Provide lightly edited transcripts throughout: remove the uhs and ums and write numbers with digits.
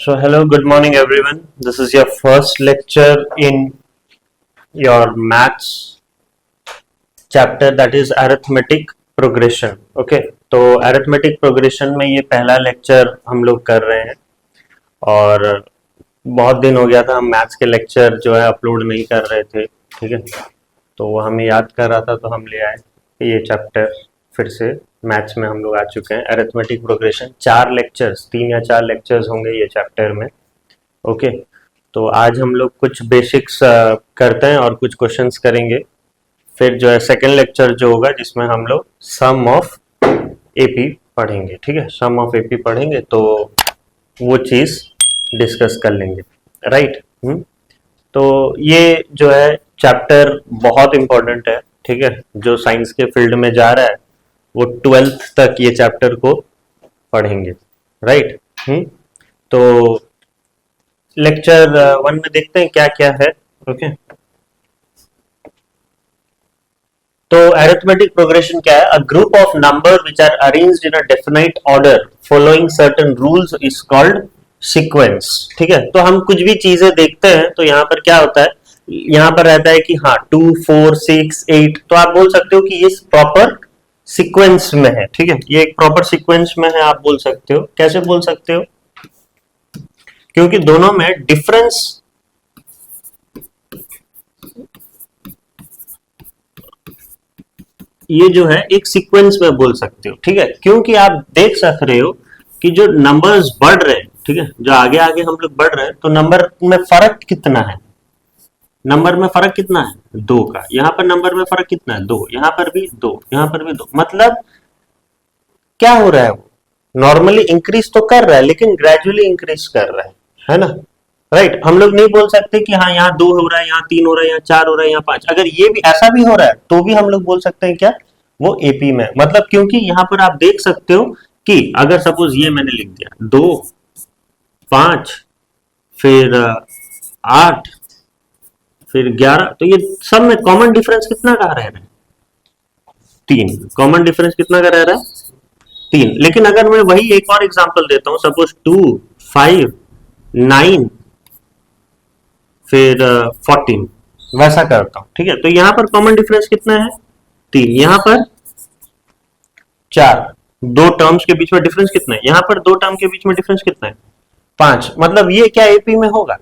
So hello, good morning everyone. This is your first lecture in your maths chapter, that is arithmetic progression. Okay, तो arithmetic progression में ये पहला lecture हम लोग कर रहे हैं और बहुत दिन हो गया था हम मैथ्स के लेक्चर जो है अपलोड नहीं कर रहे थे. ठीक है, तो वो हमें याद कर रहा था तो हम ले आए कि ये चैप्टर फिर से मैथ्स में हम लोग आ चुके हैं. अरिथमेटिक प्रोग्रेशन 3 या 4 लेक्चर्स होंगे ये चैप्टर में. ओके, तो आज हम लोग कुछ बेसिक्स करते हैं और कुछ क्वेश्चंस करेंगे. फिर जो है सेकेंड लेक्चर जो होगा जिसमें हम लोग सम ऑफ एपी पढ़ेंगे. ठीक है, सम ऑफ एपी पढ़ेंगे तो वो चीज़ डिस्कस कर लेंगे. राइट. तो ये जो है चैप्टर बहुत इम्पोर्टेंट है. ठीक है, जो साइंस के फील्ड में जा रहा है वो 12th तक ये चैप्टर को पढ़ेंगे. राइट. तो लेक्चर 1 में देखते हैं क्या क्या है. ओके, तो अरिथमेटिक प्रोग्रेशन क्या है? A group of number which are arranged in a definite order following certain rules is called sequence. ठीक है, तो हम कुछ भी चीजें देखते हैं तो यहाँ पर क्या होता है, यहाँ पर रहता है कि हाँ 2, 4, 6, 8, तो आप बोल सकते हो कि ये प्रॉपर सीक्वेंस में है. ठीक है, ये एक प्रॉपर सीक्वेंस में है आप बोल सकते हो. कैसे बोल सकते हो? क्योंकि दोनों में डिफरेंस ये जो है एक सीक्वेंस में बोल सकते हो. ठीक है, क्योंकि आप देख सक रहे हो कि जो नंबर्स बढ़ रहे हैं, ठीक है, जो आगे आगे हम लोग बढ़ रहे हैं तो नंबर में फर्क कितना है? नंबर में फर्क कितना है? 2 का. यहाँ पर नंबर में फर्क कितना है? 2. यहाँ पर भी 2, यहाँ पर भी 2. मतलब क्या हो रहा है? वो नॉर्मली इंक्रीज तो कर रहा है लेकिन ग्रेजुअली इंक्रीज कर रहा है ना. राइट. हम लोग नहीं बोल सकते कि हाँ यहाँ 2 हो रहा है, यहाँ 3 हो रहा है, यहाँ 4 हो रहा है, यहाँ 5. अगर ये भी ऐसा भी हो रहा है तो भी हम लोग बोल सकते हैं क्या, वो एपी में. मतलब क्योंकि यहाँ पर आप देख सकते हो कि अगर सपोज ये मैंने लिख दिया 2, 5, फिर 8, फिर 11, तो ये सब में कॉमन डिफरेंस कितना का रह रहा है? 3. कॉमन डिफरेंस कितना का रह रहा है? 3. लेकिन अगर मैं वही एक और एग्जांपल देता हूं, सपोज 2, 5, 9, फिर 14, वैसा करता हूं. ठीक है, तो यहां पर कॉमन डिफरेंस कितना है? 3. यहां पर 4. 2 टर्म्स के बीच में डिफरेंस कितना है? यहां पर 2 टर्म के बीच में डिफरेंस कितना है? 5. मतलब ये क्या एपी में होगा?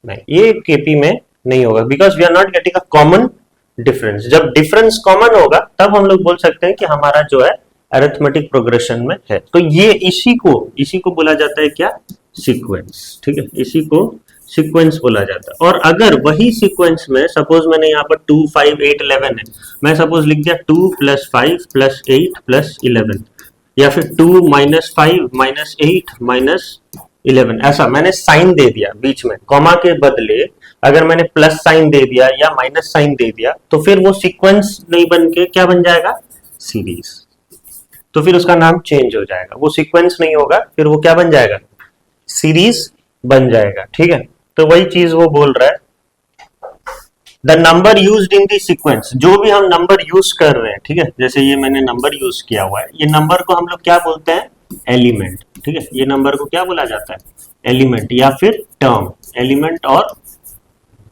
नहीं, ये एपी में नहीं होगा, because we are not getting a common difference. जब डिफरेंस कॉमन होगा तब हम लोग बोल सकते हैं कि हमारा जो है अरिथमेटिक प्रोग्रेशन में है. तो ये इसी को बोला जाता है क्या? सीक्वेंस. ठीक है, इसी को सीक्वेंस बोला जाता है. और अगर वही सीक्वेंस में सपोज मैंने यहाँ पर 2, 5, 8, 11 है, मैं सपोज लिख दिया 2 + 5 + 8 + 11, या फिर 2 - 5 - 8 - 11, ऐसा मैंने साइन दे दिया बीच में, कॉमा के बदले अगर मैंने प्लस साइन दे दिया या माइनस साइन दे दिया तो फिर वो सीक्वेंस नहीं बन के क्या बन जाएगा? सीरीज. तो फिर उसका नाम चेंज हो जाएगा, वो सीक्वेंस नहीं होगा, फिर वो क्या बन जाएगा? सीरीज बन जाएगा. ठीक है, तो वही चीज वो बोल रहा है. The number used in the sequence, जो भी हम नंबर यूज कर रहे हैं, ठीक है, जैसे ये मैंने नंबर यूज किया हुआ है, ये नंबर को हम लोग क्या बोलते हैं? एलिमेंट. ठीक है, ये नंबर को क्या बोला जाता है? एलिमेंट या फिर टर्म. एलिमेंट और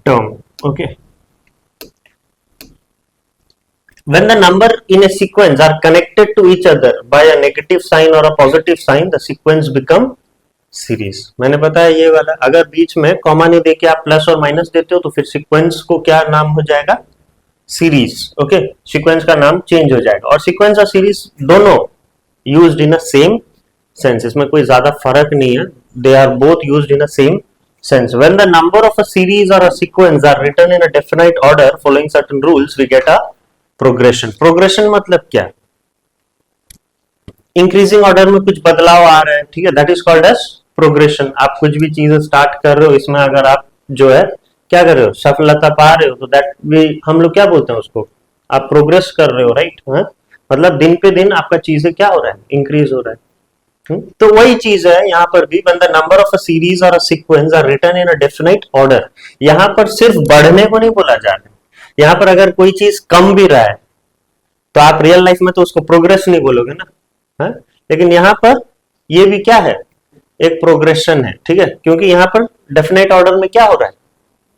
term. Okay. When the number in a sequence are connected to each other by a negative sign or a positive sign, the sequence become series. मैंने बताया ये वाला, अगर बीच में कॉमा नहीं देके आप प्लस और माइनस देते हो तो फिर सीक्वेंस को क्या नाम हो जाएगा? सीरीज. ओके, सीक्वेंस का नाम चेंज हो जाएगा. और सीक्वेंस और सीरीज दोनों used in a same sense, इसमें कोई ज्यादा फर्क नहीं है. They are both used in a same sense. When the number of a series or a sequence are written in a definite order following certain rules, we get a progression. Progression मतलब क्या? Increasing order में कुछ बदलाव आ रहा है. ठीक है, that is called as progression. आप कुछ भी चीजें स्टार्ट कर रहे हो, इसमें अगर आप जो है क्या कर रहे हो? सफलता पा रहे हो, तो दैट भी हम लोग क्या बोलते हैं उसको? आप प्रोग्रेस कर रहे हो. राइट. मतलब दिन पे दिन आपका चीजें क्या हो रहा है? इंक्रीज हो रहा है. तो वही चीज है यहाँ पर भी. when the number of a series or a sequence are written in a definite order, यहाँ पर सिर्फ बढ़ने को नहीं बोला जा रहा है. यहाँ पर अगर कोई चीज कम भी रहा है तो आप रियल लाइफ में तो उसको प्रोग्रेस नहीं बोलोगे ना. लेकिन यहाँ पर ये भी क्या है? एक प्रोग्रेशन है, ठीक है, क्योंकि यहाँ पर डेफिनेट ऑर्डर में क्या हो रहा है,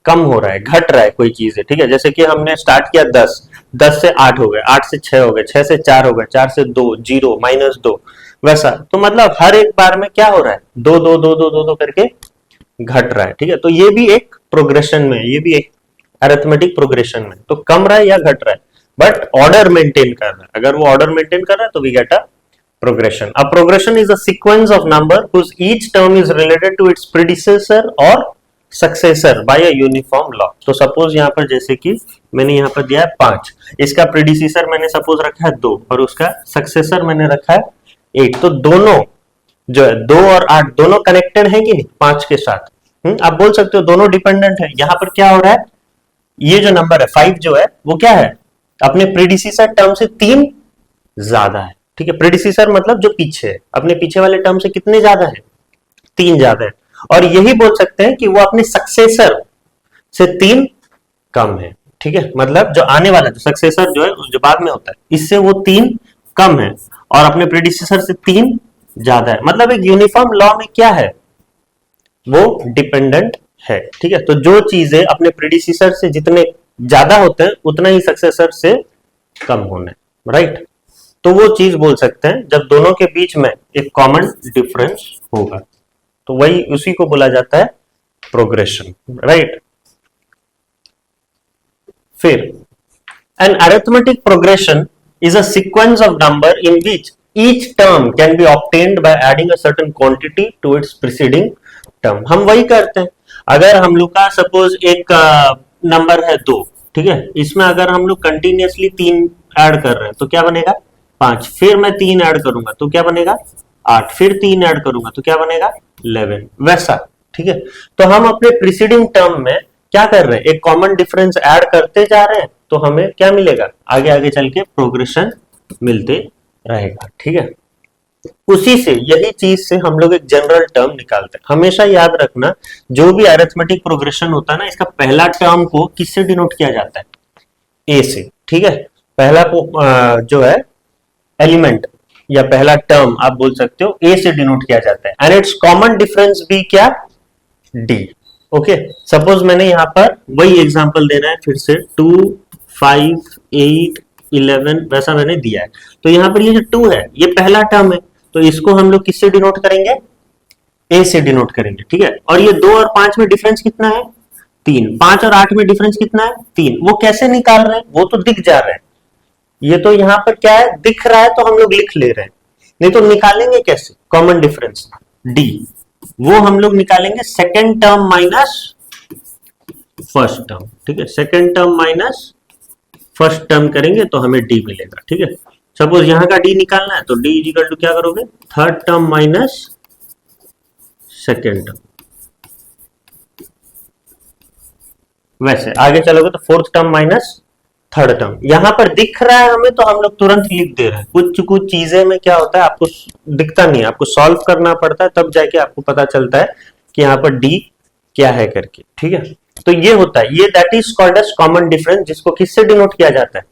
कम हो रहा है, घट रहा है कोई चीज है, ठीक है। जैसे कि हमने स्टार्ट किया 10, 10 से 8 हो गए, 8 से 6 हो गए, 6 से 4 हो गए, 4 से 2 0 -2, वैसा। तो मतलब हर एक बार में क्या हो रहा है, 2 2 2 2 2 2 करके घट रहा है, ठीक है। तो ये भी एक प्रोग्रेशन में, ये भी एक अरिथमेटिक प्रोग्रेशन में, तो कम रहा है या घट रहा है, बट ऑर्डर मेंटेन कर रहा है। अगर वो ऑर्डर मेंटेन कर रहा है तो we get a progression. A progression is a sequence of number whose each term is related to its predecessor or successor by a uniform law. तो suppose यहाँ पर जैसे कि मैंने यहाँ पर दिया है 5, इसका predecessor मैंने suppose रखा है 2 और उसका successor मैंने रखा है 8, तो दोनों जो है 2 और 8 दोनों कनेक्टेड है कि नहीं 5 के साथ। आप बोल सकते हो दोनों डिपेंडेंट है। यहाँ पर क्या हो रहा है, ये जो नंबर है 5 जो है वो क्या है, अपने प्रीडिसीसर टर्म से 3 ज्यादा है, ठीक है। प्रीडिसीसर मतलब जो पीछे है, अपने पीछे वाले टर्म से कितने ज्यादा है, 3 ज्यादा है। और यही बोल सकते हैं कि वो अपने सक्सेसर से 3 कम है, ठीक है। मतलब जो आने वाला जो सक्सेसर जो है जो बाद में होता है, इससे वो 3 कम है और अपने प्रीडिसीसर से 3 ज्यादा है। मतलब एक यूनिफॉर्म लॉ में क्या है, वो डिपेंडेंट है, ठीक है। तो जो चीजें अपने प्रीडिसीसर से जितने ज्यादा होते हैं उतना ही सक्सेसर से कम होना है, राइट। तो वो चीज बोल सकते हैं जब दोनों के बीच में एक कॉमन डिफरेंस होगा, तो वही उसी को बोला जाता है प्रोग्रेशन, राइट। फिर an arithmetic progression is a sequence of number in which each term can be obtained by adding a certain quantity to its preceding term. हम वही करते हैं। अगर हम लोग का सपोज एक नंबर है 2, ठीक है, इसमें अगर हम लोग कंटिन्यूअसली 3 ऐड कर रहे हैं तो क्या बनेगा 5, फिर मैं 3 ऐड करूंगा तो क्या बनेगा 8, फिर 3 ऐड करूंगा तो क्या बनेगा 11, वैसा, ठीक है। तो हम अपने प्रीसीडिंग टर्म में क्या कर रहे हैं, एक कॉमन डिफरेंस ऐड करते जा रहे हैं, तो हमें क्या मिलेगा, आगे आगे चल के प्रोग्रेशन मिलते रहेगा, ठीक है। उसी से, यही चीज से हम लोग एक जनरल टर्म निकालते हैं। हमेशा याद रखना, जो भी अरिथमेटिक प्रोग्रेशन होता है ना, इसका पहला टर्म को किससे डिनोट किया जाता है, ए से, ठीक है। पहला जो है एलिमेंट या पहला टर्म आप बोल सकते हो ए से डिनोट किया जाता है, एंड इट्स कॉमन डिफरेंस भी क्या, डी, ओके। सपोज मैंने यहाँ पर वही एग्जांपल देना है फिर से 2 5 8 11 वैसा मैंने दिया है। तो यहाँ पर ये जो 2 है ये पहला टर्म है, तो इसको हम लोग किससे डिनोट करेंगे, ए से डिनोट करेंगे, ठीक है। और ये 2 और 5 में डिफरेंस कितना है 3, 5 और 8 में डिफरेंस कितना है 3। वो कैसे निकाल रहे हैं, वो तो दिख जा रहा है, ये तो यहाँ पर क्या है दिख रहा है तो हम लोग लिख ले रहे हैं, नहीं तो निकालेंगे कैसे कॉमन डिफरेंस डी, वो हम लोग निकालेंगे second term minus first term, ठीक है। Second term minus first term करेंगे तो हमें डी मिलेगा, ठीक है। सपोज यहाँ का डी निकालना है तो डी इक्वल टू क्या करोगे, third term minus second term, वैसे आगे चलोगे तो fourth term minus third term. यहां पर दिख रहा है हमें तो हम लोग तुरंत लिख दे रहे हैं। कुछ कुछ चीजें में क्या होता है आपको दिखता नहीं है, आपको सॉल्व करना पड़ता है, तब जाके आपको पता चलता है कि यहाँ पर डी क्या है करके, ठीक है। तो ये होता है, ये that is called as common difference, जिसको किससे डिनोट किया जाता है,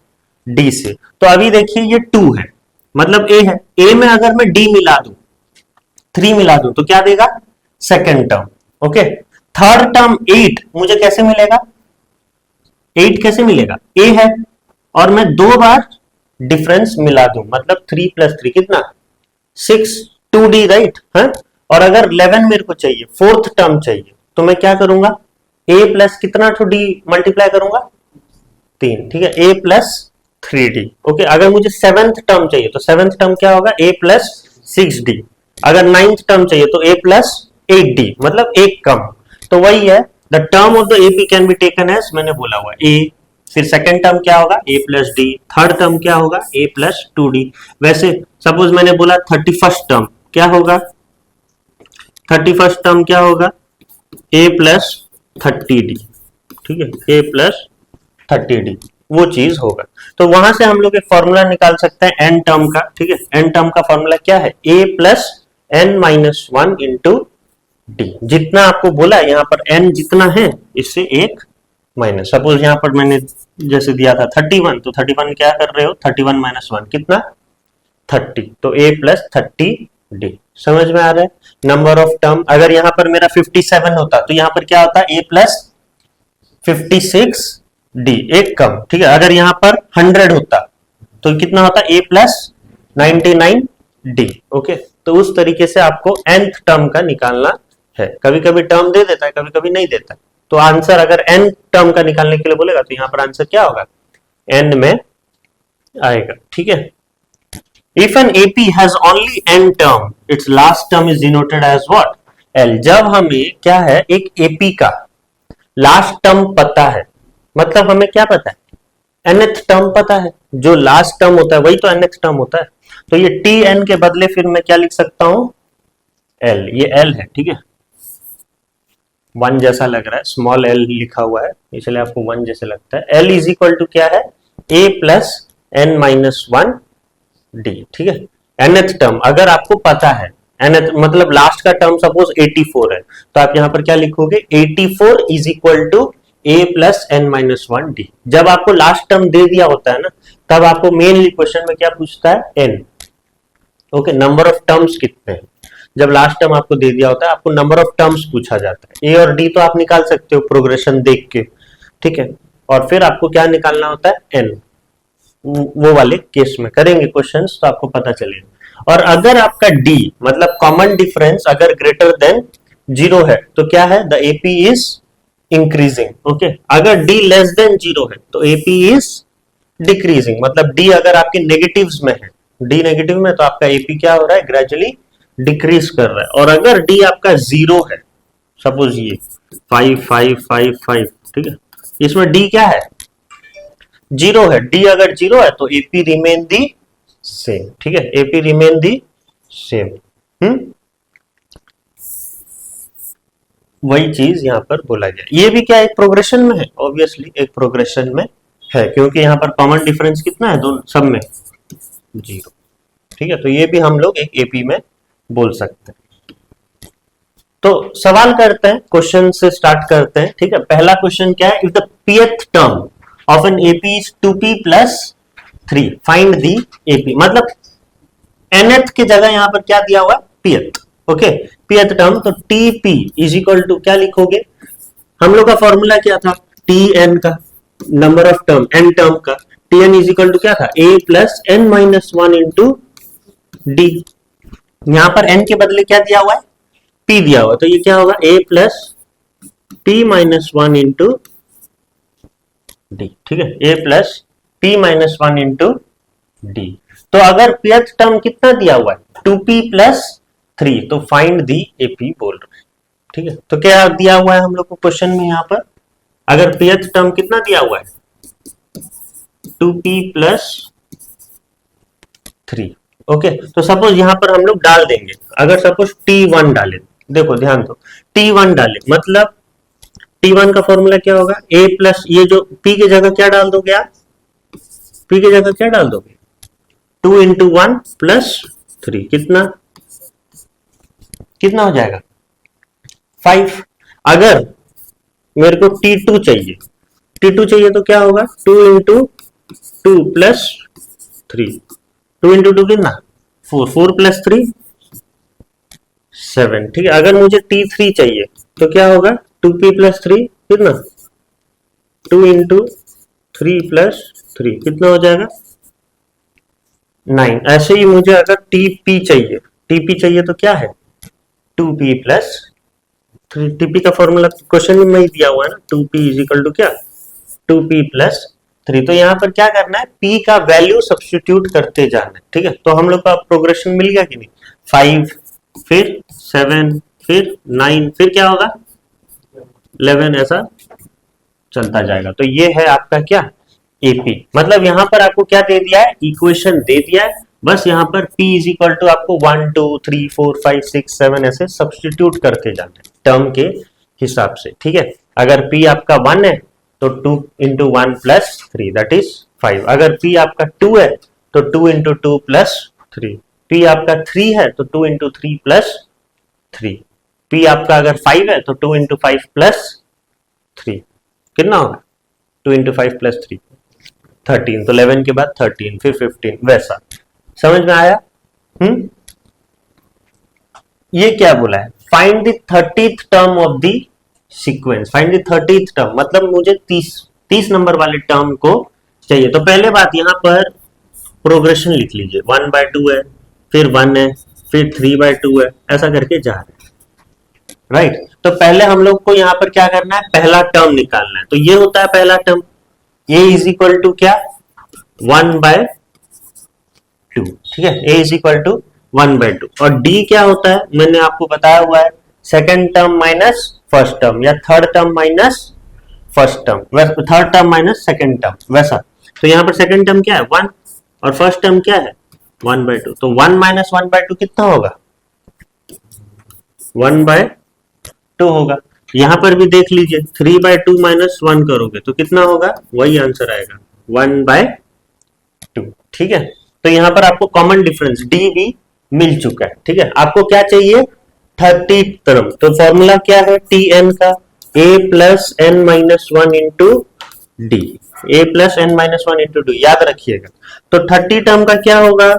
डी से। तो अभी देखिए ये 2 है, मतलब ए है, ए में अगर मैं डी मिला दूं 3 मिला दूं तो क्या देगा second term, okay. Third term 8 मुझे कैसे मिलेगा, 8 कैसे मिलेगा, ए है और मैं 2 बार डिफरेंस मिला दूं, मतलब 3 + 3 कितना 6 2d, राइट है। और अगर 11 मेरे को चाहिए, फोर्थ टर्म चाहिए, तो मैं क्या करूंगा, a प्लस कितना टू डी मल्टीप्लाई करूंगा 3, ठीक है, a प्लस 3d, ओके। अगर मुझे सेवेंथ टर्म चाहिए तो सेवेंथ टर्म क्या होगा, a प्लस 6d। अगर नाइन्थ टर्म चाहिए तो a प्लस 8d, मतलब एक कम। तो वही है, the term of the AP can be taken as, मैंने बोला हुआ a, फिर सेकेंड टर्म क्या होगा a plus d, third term क्या होगा a प्लस 2d। वैसे सपोज मैंने बोला 31st टर्म क्या होगा, 31st टर्म क्या होगा a प्लस 30d, ठीक है, a प्लस 30d, वो चीज होगा। तो वहां से हम लोग एक फॉर्मूला निकाल सकते हैं n टर्म का, ठीक है। n टर्म का फॉर्मूला क्या है, a plus n minus 1 into D. जितना आपको बोला यहाँ पर n जितना है इससे एक माइनस, सपोज यहाँ पर मैंने जैसे दिया था 31, तो 31 क्या कर रहे हो, 31 माइनस 1 कितना 30, तो a प्लस 30d। समझ में आ रहा है। नंबर ऑफ टर्म, अगर यहां पर मेरा 57 होता तो यहां पर क्या होता, a प्लस 56 डी, एक कम, ठीक है। अगर यहां पर 100 होता तो कितना होता, a प्लस 99 डी। ओके, तो उस तरीके से आपको nth टर्म का निकालना है। कभी कभी टर्म दे देता है, कभी कभी नहीं देता, तो आंसर अगर n टर्म का निकालने के लिए बोलेगा तो यहां पर आंसर क्या होगा, n में आएगा, ठीक है। If an AP has only n term, its last term is denoted as what? L। जब हमें क्या है, एक AP का लास्ट टर्म पता है, मतलब हमें क्या पता है, nth टर्म पता है, जो लास्ट टर्म होता है वही तो nth टर्म होता है। तो ये tn के बदले फिर मैं क्या लिख सकता हूं, L। ये L है, ठीक है, 1 जैसा लग रहा है, स्मॉल l लिखा हुआ है इसलिए आपको 1 जैसे लगता है। L इज इक्वल टू क्या है, a plus n minus 1 D, ठीक है। nth टर्म अगर आपको पता है, nth मतलब लास्ट का टर्म सपोज 84 है, तो आप यहां पर क्या लिखोगे, 84 is equal to a plus n minus 1 d. जब आपको लास्ट टर्म दे दिया होता है ना, तब आपको मेनली क्वेश्चन में क्या पूछता है, n। Okay, number of terms कितने हैं। जब लास्ट टर्म आपको दे दिया होता है, आपको नंबर ऑफ टर्म्स पूछा जाता है। a और d तो आप निकाल सकते हो प्रोग्रेशन देख के, ठीक है, और फिर आपको क्या निकालना होता है, n। वो वाले केस में करेंगे क्वेश्चंस तो आपको पता चलेगा। और अगर आपका d मतलब कॉमन डिफरेंस अगर ग्रेटर देन 0 है तो क्या है, the AP is increasing. Okay, अगर d लेस देन 0 है तो AP इज डिक्रीजिंग, मतलब d अगर आपके नेगेटिव्स में है, d नेगेटिव में, तो आपका AP क्या हो रहा है, ग्रेजुअली डिक्रीज कर रहा है। और अगर d आपका 0 है, सपोज ये 5 5 5 5, ठीक है, इसमें d क्या है, 0 है। d अगर 0 है तो AP रिमेन दी सेम, ठीक है, AP रिमेन दी सेम। वही चीज यहां पर बोला गया। ये भी क्या एक प्रोग्रेशन में है, ऑब्वियसली एक प्रोग्रेशन में है, क्योंकि यहां पर कॉमन डिफरेंस कितना है, दोनों सब में 0, ठीक है। तो ये भी हम लोग एक AP में बोल सकते हैं। तो सवाल करते हैं, क्वेश्चन से स्टार्ट करते हैं, ठीक है। पहला क्वेश्चन क्या है, if the pth term of an AP is 2p plus 3, find the AP। मतलब nth की जगह यहां पर क्या दिया हुआ है, pth। ओके, pth टर्म, तो tp इज इक्वल टू क्या लिखोगे, हम लोग का फॉर्मूला क्या था, tn का, number of term n term का, tn इज इक्वल टू क्या था, a plus n minus 1 into D. यहां पर n के बदले क्या दिया हुआ है, p दिया हुआ, तो ये क्या होगा, a plus p minus 1 into d, ठीक है, a plus p minus 1 into d. तो अगर pth टर्म कितना दिया हुआ है, 2p प्लस 3, तो फाइंड दी AP बोल रहे हैं, ठीक है। तो क्या दिया हुआ है हम लोग को क्वेश्चन में, यहां पर अगर pth टर्म कितना दिया हुआ है, 2p प्लस 3। ओके, तो सपोज यहां पर हम लोग डाल देंगे, अगर सपोज t1 डाले, देखो ध्यान दो, t1 डाले मतलब T1 का फॉर्मूला क्या होगा, a प्लस, ये जो p की जगह क्या डाल दोगे आप, p की जगह क्या डाल दोगे, 2 इंटू 1 प्लस 3, कितना कितना हो जाएगा, 5। अगर मेरे को T2 चाहिए, T2 चाहिए तो क्या होगा, 2 इंटू 2 प्लस 3, 2 इंटू 2 कितना, 4, 4 प्लस 3 7, ठीक है। अगर मुझे T3 चाहिए तो क्या होगा, 2p प्लस 3 कितना, 2 इंटू 3 प्लस 3 कितना हो जाएगा, 9। ऐसे ही मुझे अगर TP चाहिए तो क्या है, 2p प्लस 3। TP का फॉर्मूला क्वेश्चन में ही दिया हुआ है ना, 2p इज इक्वल टू क्या, 2p प्लस 3। तो यहां पर क्या करना है, p का वैल्यू सब्स्टिट्यूट करते जाना है, ठीक है। तो हम लोग का प्रोग्रेशन मिल गया कि नहीं, 5 फिर 7 फिर 9 फिर क्या होगा 11, ऐसा चलता जाएगा। तो ये है आपका क्या, AP। मतलब यहां पर आपको क्या दे दिया है, इक्वेशन दे दिया है, बस यहां पर P इज इक्वल टू आपको 1 2 3 4 5 6 7 ऐसे सब्स्टिट्यूट करते जाना है टर्म के हिसाब से, ठीक है। अगर P आपका 1 है तो 2 इंटू 1 प्लस 3 दैट इज 5। अगर P आपका 2 है तो 2 इंटू 2 प्लस 3। P आपका 3 है तो 2 इंटू 3 प्लस 3। P आपका अगर 5 है तो 2 इंटू 5 प्लस 3 कितना होगा, 2 इंटू 5 प्लस 3 13। तो 11 के बाद 13 फिर 15, वैसा। समझ में आया, ये क्या बोला है, find the 30th term of the sequence, find the 30th term, मतलब मुझे 30 नंबर वाले टर्म को चाहिए। तो पहले बात यहाँ पर प्रोग्रेशन लिख लीजिए, 1/2 है, फिर 1 है, फिर 3/2 है, ऐसा करके जा रहे हैं, राइट। तो पहले हम लोग को यहाँ पर क्या करना है, पहला टर्म निकालना है। तो ये होता है पहला टर्म, a इज इक्वल टू क्या, 1/2, ठीक है, a इज इक्वल टू 1/2। और d क्या होता है, मैंने आपको बताया हुआ है, second term minus first term, या third term minus first term, third term minus second term, वैसा। तो यहाँ पर सेकेंड टर्म क्या है 1, और फर्स्ट टर्म क्या है 1/2। तो 1 माइनस 1/2 कितना होगा, 1/2 होगा। यहां पर भी देख लीजिए, 3/2 माइनस 1 करोगे तो कितना होगा, वही आंसर आएगा 1/2, ठीक है। तो यहां पर आपको कॉमन डिफरेंस डी भी मिल चुका है, ठीक है। आपको क्या चाहिए, 30 टर्म। तो फॉर्मूला क्या है टी एन का, a plus n minus 1 into d, a plus n minus 1 into d, याद रखिएगा। तो 30 टर्म का क्या होगा,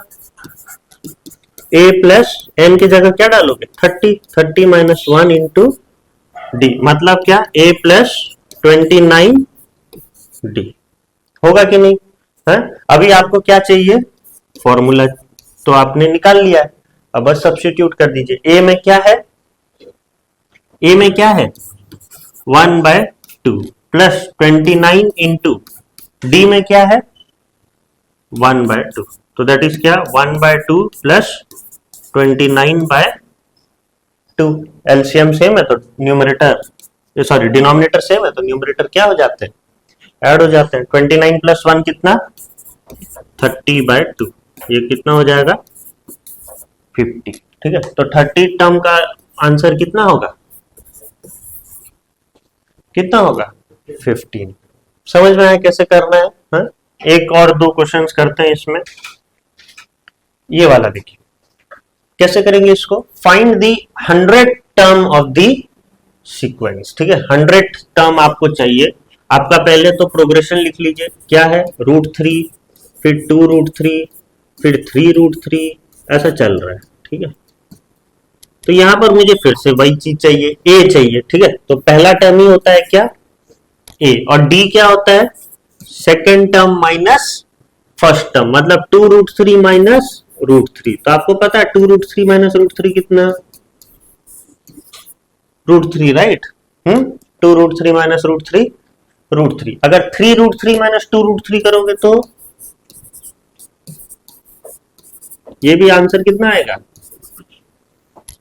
a प्लस एन की जगह क्या डालोगे 30 माइनस 1 इंटू डी, मतलब क्या a प्लस 29 डी, होगा कि नहीं है। अभी आपको क्या चाहिए, फॉर्मूला तो आपने निकाल लिया है, अब बस सब्स्टिट्यूट कर दीजिए। a में क्या है, a में क्या है 1/2 प्लस 29 इंटू डी में क्या है 1/2, तो दैट इज क्या 1/2 प्लस 29/2। एलसीएम सेम है तो न्यूमरेटर, सॉरी डिनोमिनेटर सेम है तो न्यूमरेटर क्या हो जाते हैं, ऐड हो जाते हैं। 29 प्लस 1 कितना 30/2, ये कितना हो जाएगा 50, ठीक है। तो 30 टर्म का आंसर कितना होगा, कितना होगा 15। समझ में आया कैसे करना है, हा? एक और दो क्वेश्चंस करते हैं इसमें। ये वाला देखिए कैसे करेंगे इसको, find the 100 term of the sequence, ठीक है। 100 टर्म आपको चाहिए। आपका पहले तो प्रोग्रेशन लिख लीजिए, क्या है √3, फिर 2√3, फिर 3√3, ऐसा चल रहा है, ठीक है। तो यहां पर मुझे फिर से वही चीज चाहिए, a चाहिए, ठीक है। तो पहला टर्म ही होता है क्या a, और d क्या होता है second term minus first term, मतलब 2√3 माइनस √3। तो आपको पता है 2√3 माइनस √3 कितना, √3, राइट। 2√3 माइनस √3, अगर 3√3 माइनस 2√3 करोगे तो ये भी आंसर कितना आएगा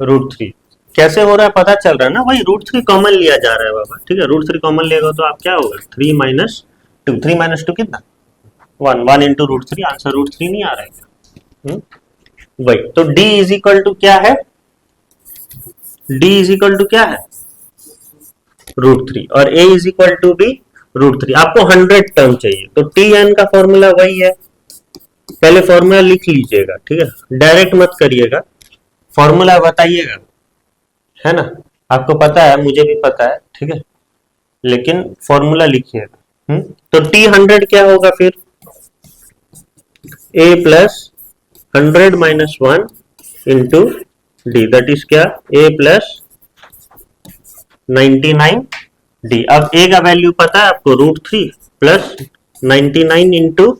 √3। कैसे हो रहा है पता चल रहा है ना, वही √3 कॉमन लिया जा रहा है बाबा, ठीक है। √3 कॉमन लेगा तो आप क्या होगा 3 माइनस 2, 3 माइनस 2 कितना 1 इंटू √3, आंसर √3 नहीं आ रहा है। वही तो d इज इक्वल टू क्या है, d इज इक्वल टू क्या है √3, और a इज इक्वल टू भी √3। आपको 100 टर्म चाहिए, तो tn का फॉर्मूला वही है, पहले फॉर्मूला लिख लीजिएगा, ठीक है। डायरेक्ट मत करिएगा, फॉर्मूला बताइएगा, है ना। आपको पता है, मुझे भी पता है, ठीक है, लेकिन फॉर्मूला लिखिएगा। तो t100 क्या होगा फिर, a plus 100 minus 1 into D, that is क्या a प्लस 99d। अब a का वैल्यू पता है आपको √3 प्लस 99 इंटू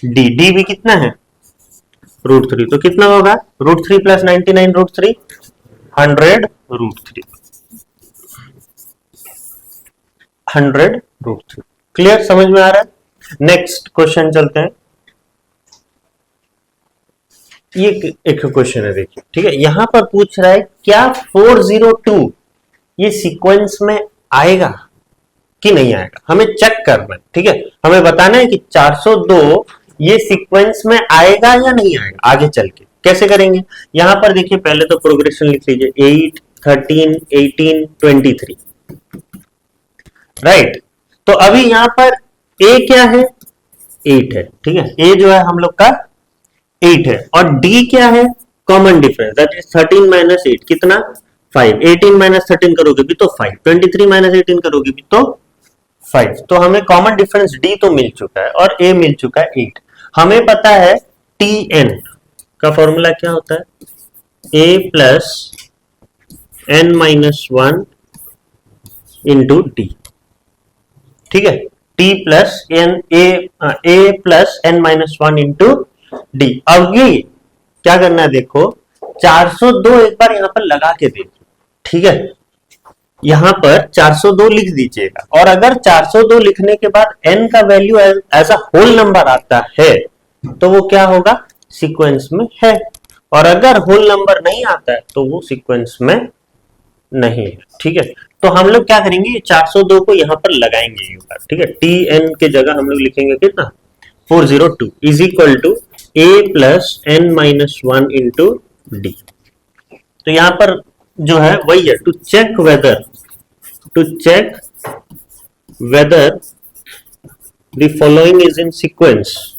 डी, डी भी कितना है √3, तो कितना होगा √3 प्लस 99 √3 100 √3। क्लियर, समझ में आ रहा है। नेक्स्ट क्वेश्चन चलते हैं। ये एक क्वेश्चन है देखिए, ठीक है। यहां पर पूछ रहा है क्या 402 ये सीक्वेंस में आएगा कि नहीं आएगा, हमें चेक करना है, ठीक है। हमें बताना है कि 402 ये सीक्वेंस में आएगा या नहीं आएगा। आगे चल के कैसे करेंगे, यहां पर देखिए पहले तो प्रोग्रेशन लिख लीजिए 8 13 18 23, राइट। तो अभी यहां पर a क्या है 8 है, ठीक है। a जो है हम लोग का 8 है, और d क्या है common difference, that is 13 minus 8 कितना 5, 18 माइनस 13 करोगे भी तो 5, 23 माइनस 18 करोगे भी तो 5। तो हमें कॉमन डिफरेंस d तो मिल चुका है और a मिल चुका है 8। हमें पता है tn का फॉर्मूला क्या होता है, a plus n minus one into d, ठीक है, t plus n a plus n minus one into d. अब ये क्या करना है, देखो 402 एक बार यहां पर लगा के देखो, ठीक है, यहां पर 402 लिख दीजिएगा, और अगर 402 लिखने के बाद n का value as a whole number आता है तो वो क्या होगा, सीक्वेंस में है, और अगर होल नंबर नहीं आता है तो वो सीक्वेंस में नहीं है, ठीक है। तो हम लोग क्या करेंगे, 402 को यहां पर लगाएंगे ऊपर, ठीक है, टी एन के जगह हम लोग लिखेंगे कितना, 402 is equal to a plus n minus one into d. तो यहां पर जो है वही है, to check whether the following is in sequence,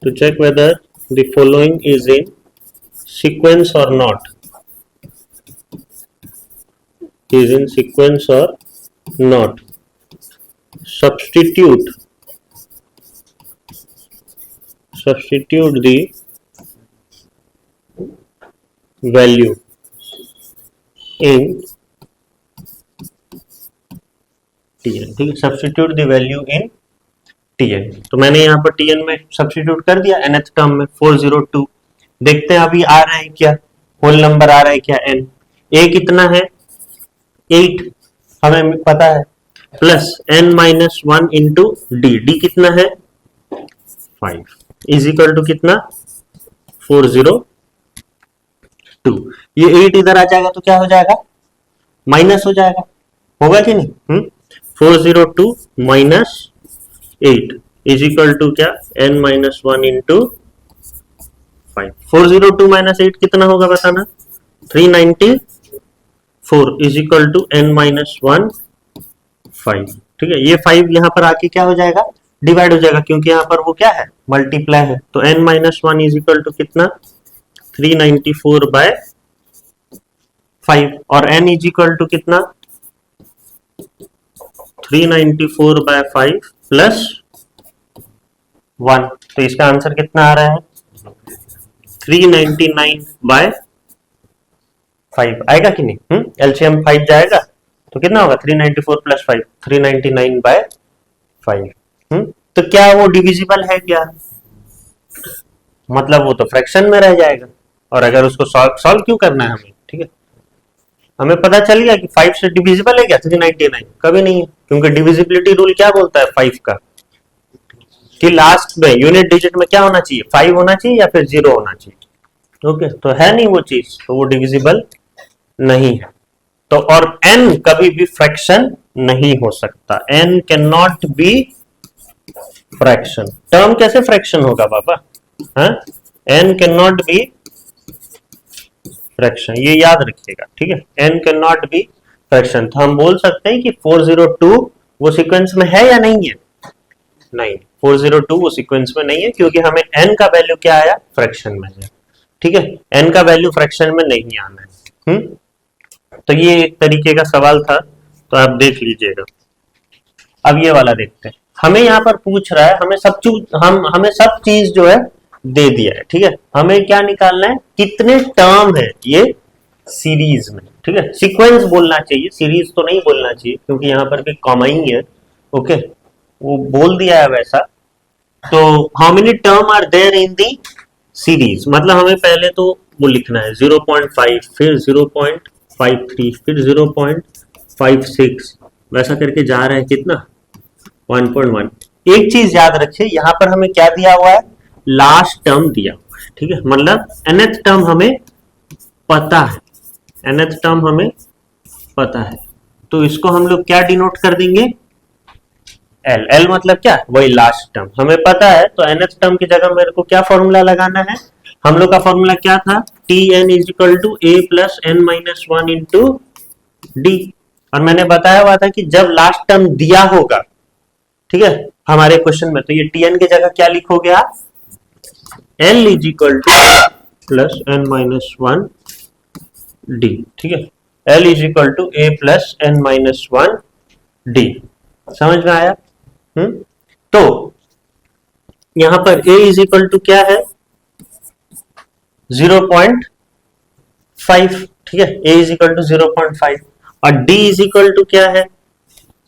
to check whether the following is in sequence or not, is in sequence or not, substitute the value in tn, ठीक है, substitute the value in tn। तो मैंने यहाँ पर tn में substitute कर दिया nth term में 402। देखते हैं अभी आ रहा है क्या, होल नंबर आ रहा है क्या n, a कितना है 8 हमें पता है, plus n minus one into D, D कितना है 5 इज इक्वल टू कितना 402। ये 8 इधर आ जाएगा तो क्या हो जाएगा, माइनस हो जाएगा, होगा कि नहीं, 402 माइनस 8 इज इक्वल टू क्या, n minus one into 5। 402 minus 8 कितना होगा बताना, 394 is equal to n minus one 5, ठीक है। ये 5 यहाँ पर आके क्या हो जाएगा, डिवाइड हो जाएगा, क्योंकि यहाँ पर वो क्या है, मल्टीप्लाई है, तो n minus one is equal to कितना 394 बाय 5, और n इज इक्वल टू कितना 394 बाय 5 प्लस 1, तो इसका आंसर कितना आ रहा है 399 बाय 5 आएगा कि नहीं, एलसीएम 5 जाएगा तो कितना होगा 394 प्लस 5, 399 बाय 5। तो क्या वो डिविजिबल है क्या, मतलब वो तो फ्रैक्शन में रह जाएगा, और अगर उसको सॉल्व क्यों करना है हमें, ठीक है, हमें पता चल गया कि 5 से डिविजिबल है क्या 399, कभी नहीं है, क्योंकि डिविजिबिलिटी रूल क्या बोलता है 5 का, कि लास्ट में यूनिट डिजिट में क्या होना चाहिए, 5 होना चाहिए या फिर 0 होना चाहिए, ओके, तो है नहीं वो चीज, तो वो डिविजिबल नहीं है। तो और n कभी भी फ्रैक्शन नहीं हो सकता, n can not be fraction. Term कैसे फ्रैक्शन होगा बाबा, हाँ, n can not be fraction, ये याद रखिएगा, ठीक है, n can not be fraction. तो हम बोल सकते हैं कि 402 वो सीक्वेंस में है या नहीं है, नहीं, 402 वो सीक्वेंस में नहीं है, क्योंकि हमें n का वैल्यू क्या आया, फ्रैक्शन में है, ठीक है, n का वैल्यू फ्रैक्शन में नहीं आना है। तो ये एक तरीके का सवाल था, तो आप देख लीजिएगा। अब ये वाला देखते हैं, हमें यहाँ पर पूछ रहा है, हमें सब चीज जो है दे दिया है, ठीक है, हमें क्या निकालना है, कितने टर्म है ये सीरीज में, ठीक है, सीक्वेंस बोलना चाहिए, सीरीज तो नहीं बोलना चाहिए, क्योंकि यहाँ पर भी कॉमा ही है, ओके, वो बोल दिया है वैसा। तो how many term are there in the series, मतलब हमें पहले तो वो लिखना है 0.5, फिर 0.53, फिर 0.56, वैसा करके जा रहा है कितना 1.1। एक चीज याद रखिए, यहाँ पर हमें क्या दिया हुआ है, लास्ट टर्म दिया हुआ है, ठीक है, मतलब nth टर्म हमें पता है, nth टर्म हमें पता है, तो इसको हम लोग क्या डिनोट कर देंगे, L, L मतलब क्या, वही लास्ट टर्म हमें पता है, तो nth टर्म की जगह मेरे को क्या फॉर्मूला लगाना है, हम लोग का फॉर्मूला क्या था, Tn is equal to a plus n minus one into d, और मैंने बताया हुआ था कि जब लास्ट टर्म दिया होगा, ठीक है, हमारे क्वेश्चन में, तो ये Tn की जगह क्या लिखोगे आप, L is equal to plus n minus one d, ठीक है, L is equal to a plus n minus one d, समझ में आया। तो यहां पर a इज इक्वल टू क्या है 0.56, 5, ठीक है, a इज इक्वल टू 0.5 और d इज इक्वल टू क्या है,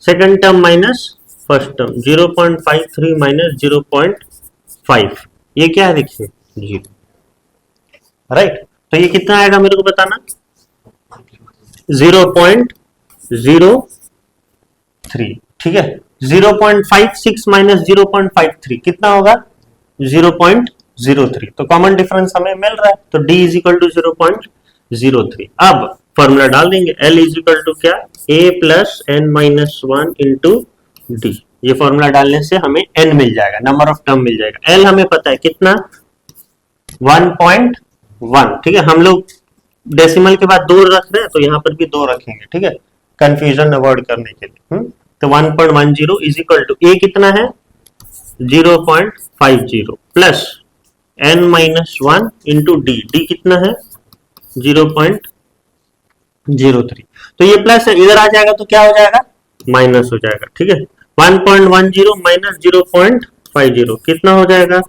second term minus first term, 0.53 minus 0.5, ये क्या है देखिए 0, राइट। तो ये कितना आएगा मेरे को बताना, 0.03, ठीक है। 0.56 माइनस 0.53 कितना होगा, 0.03। तो कॉमन डिफरेंस हमें मिल रहा है, तो d इज इक्वल टू 0.03। अब फॉर्मूला डाल देंगे, L इज इक्वल टू क्या, a plus n minus 1 into d. ये फॉर्मूला डालने से हमें n मिल जाएगा, नंबर ऑफ टर्म मिल जाएगा। L हमें पता है कितना, 1.1, ठीक है। हम लोग डेसिमल के बाद 2 रख रहे हैं, तो यहाँ पर भी 2 रखेंगे, ठीक है, कंफ्यूजन अवॉइड करने के लिए। तो 1.10 इज इक्वल टू a कितना है, 0.50 plus n minus 1 into D कितना है, 0.03। तो ये प्लस है, इधर आ जाएगा तो क्या हो जाएगा, माइनस हो जाएगा, ठीक है। 1.10 माइनस 0.50 कितना हो जाएगा,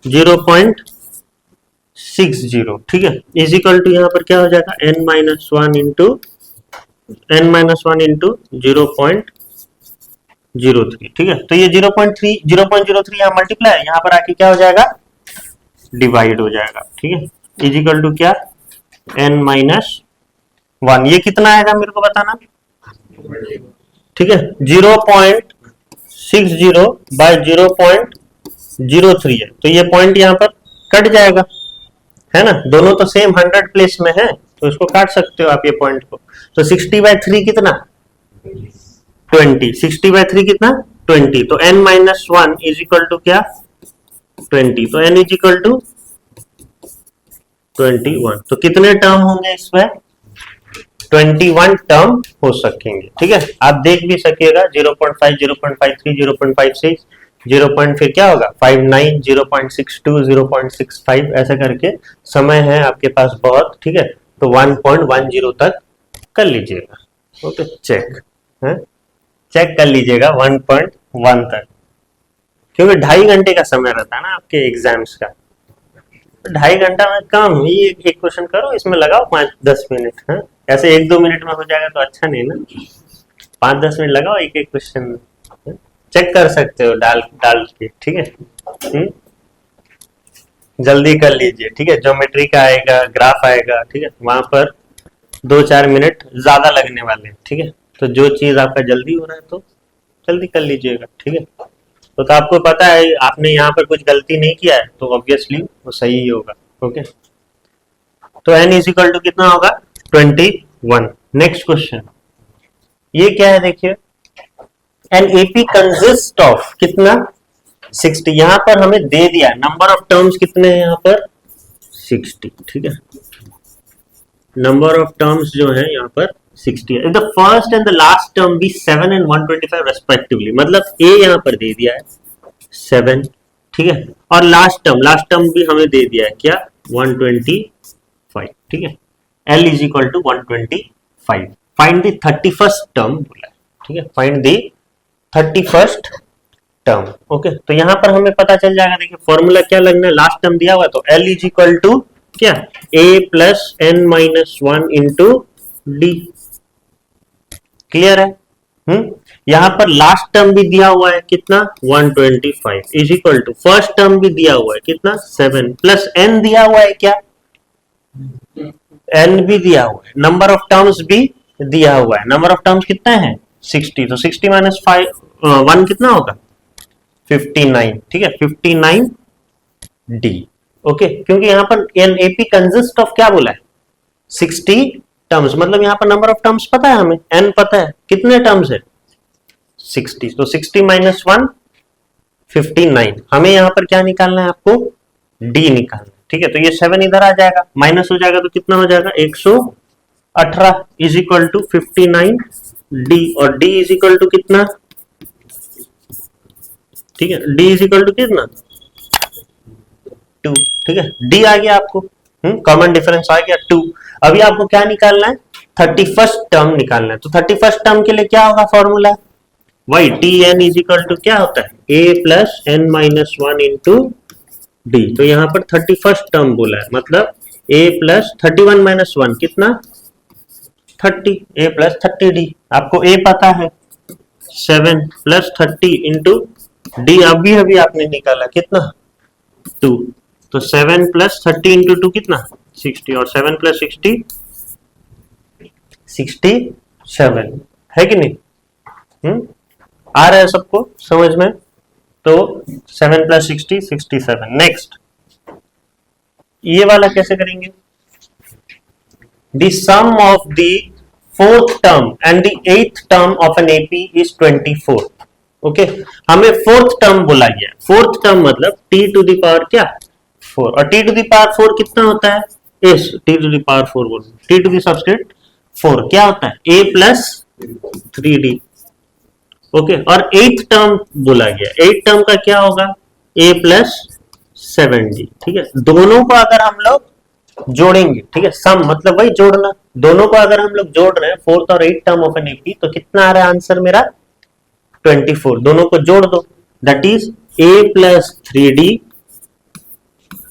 0.60, ठीक है, इज इक्वल टू यहाँ पर क्या हो जाएगा, n माइनस 1 इंटू 0.03, ठीक है। तो ये 0.03 यहाँ मल्टीप्लाई, यहाँ पर आके क्या हो जाएगा, डिवाइड हो जाएगा, ठीक है, इज इक्वल टू क्या, n माइनस 1। ये कितना आएगा मेरे को बताना, ठीक है, 0.60 बाय 0.03 है, तो ये पॉइंट यहाँ पर कट जाएगा, है ना, दोनों तो सेम 100 प्लेस में है, तो इसको काट सकते हो आप ये पॉइंट को। तो 60/3 कितना, 20, 60/3 कितना, 20। तो n minus 1 is equal to क्या, 20। तो n इज इक्वल टू 21। तो कितने टर्म होंगे इसमें, 21 टर्म हो सकेंगे, ठीक है। आप देख भी सकिएगा, 0.5, 0.53, 0.56, 0. फिर क्या होगा, 59, 0.62, 0.65, ऐसा करके समय है आपके पास बहुत, ठीक है। तो 1.10 तक कर लीजिएगा, ओके, चेक है, चेक कर लीजिएगा 1.1 तक, क्योंकि 2.5 घंटे का समय रहता है ना आपके एग्जाम्स का। 2.5 घंटा में कम, ये एक क्वेश्चन करो, इसमें लगाओ 5-10 मिनट, है, ऐसे 1-2 मिनट में हो जाएगा तो अच्छा नहीं ना, 5-10 मिनट लगाओ एक एक क्वेश्चन में, चेक कर सकते हो डाल के, ठीक है। जल्दी कर लीजिए, ठीक है, ज्योमेट्री का आएगा, ग्राफ आएगा, ठीक है, वहां पर 2-4 मिनट ज्यादा लगने वाले हैं, ठीक है। तो जो चीज आपका जल्दी हो रहा है तो जल्दी कर लीजिएगा, ठीक है। तो आपको पता है आपने यहाँ पर कुछ गलती नहीं किया है, तो ऑब्वियसली वो सही ही होगा, ओके। तो n इज इक्वल टू कितना होगा, 21। नेक्स्ट क्वेश्चन, ये क्या है देखिए, एन AP कंसिस्ट ऑफ कितना, 60। यहां पर हमें दे दिया नंबर ऑफ टर्म्स कितने हैं, यहाँ पर 60, ठीक है, नंबर ऑफ टर्म्स जो है यहाँ पर 60 है। The first and the last term be 7 and 125 respectively, मतलब a यहाँ पर दे दिया है 7, ठीक है, और लास्ट टर्म भी हमें दे दिया है क्या, 125, ठीक है। L is equal to 125। Find the 31st term बोला है, ठीक है, find the 31st term, okay. तो यहाँ पर हमें पता चल जाएगा, देखिए फॉर्मूला क्या लगना है, लास्ट टर्म दिया हुआ, तो L इज इक्वल टू क्या, a plus n minus 1 into D, clear है। यहां पर लास्ट टर्म भी दिया हुआ है कितना, 125 is equal to first term भी दिया हुआ है कितना, 7 प्लस n दिया हुआ है क्या, n भी दिया हुआ है, नंबर ऑफ टर्म्स भी दिया हुआ है, नंबर ऑफ टर्म्स कितना है 60, तो 60 माइनस 1 कितना होगा, 59, ठीक है, 59 डी, ओके। क्योंकि यहाँ पर एन AP कंसिस्ट ऑफ क्या बोला है, 60 टर्म्स, मतलब यहाँ पर नंबर ऑफ टर्म्स पता है हमें, n पता है, कितने टर्म्स है 60, तो 60 माइनस 1 59। हमें यहाँ पर क्या निकालना है, आपको d निकालना है, ठीक है। तो ये 7 इधर आ जाएगा, माइनस हो जाएगा, तो कितना हो जाएगा 118 इज इक्वल टू 59 d, और d इज इक्वल टू कितना, ठीक है, d इज इक्वल टू कितना 2, ठीक है, d आ गया आपको, कॉमन डिफरेंस आ गया 2। अभी आपको क्या निकालना है, 31st टर्म निकालना है। तो 31st टर्म के लिए क्या होगा फॉर्मूला, वही tn इज इक्वल टू क्या होता है, a plus n minus 1 into d. तो यहाँ पर 31st टर्म बोला है, मतलब ए प्लस 31 माइनस 1 कितना 30, ए प्लस 30d। आपको ए पता है 7 प्लस 30 इंटू डी अभी अभी आपने निकाला कितना 2, तो 7 प्लस 30 इंटू 2 कितना 60, और 7 प्लस 60 67 है कि नहीं? आ रहा है सबको समझ में? तो 7 प्लस 60 67। नेक्स्ट ये वाला कैसे करेंगे? The sum of the fourth term and the eighth term of an AP is 24. Okay हमें फोर्थ टर्म बोला गया। फोर्थ टर्म मतलब t टू द पावर क्या 4, और t टू द पावर 4 कितना होता है? इस t टू द पावर 4 बोल t टू द सबस्क्रिप्ट 4 क्या होता है? a plus 3d। ओके और एथ टर्म बोला गया। एथ टर्म का क्या होगा? a plus 7d। ठीक है, दोनों को अगर हम लोग जोड़ेंगे, ठीक है, सम मतलब वही जोड़ना, दोनों को अगर हम लोग जोड़ रहे हैं फोर्थ और th term of an AP, तो कितना आ रहा है आंसर मेरा 24। दोनों को जोड़ दो, that is a plus 3d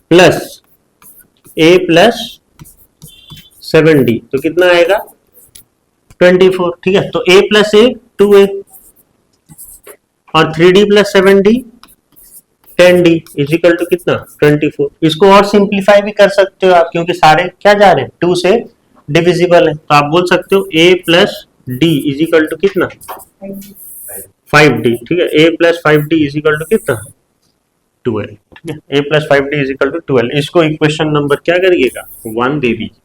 plus a plus 7d, तो कितना आएगा 24। ठीक है, तो a प्लस a 2a और 3d plus 7d 10d is equal to कितना 24। इसको और सिंप्लीफाई भी कर सकते हो आप, क्योंकि सारे क्या जा रहे हैं 2 से डिविजिबल है, तो आप बोल सकते हो a plus d is equal to कितना 5d। ठीक है, a plus 5d is equal to कितना 12। ठीक है, a plus 5d is equal to 12। इसको इक्वेशन नंबर क्या करिएगा 1 दे दीजिए।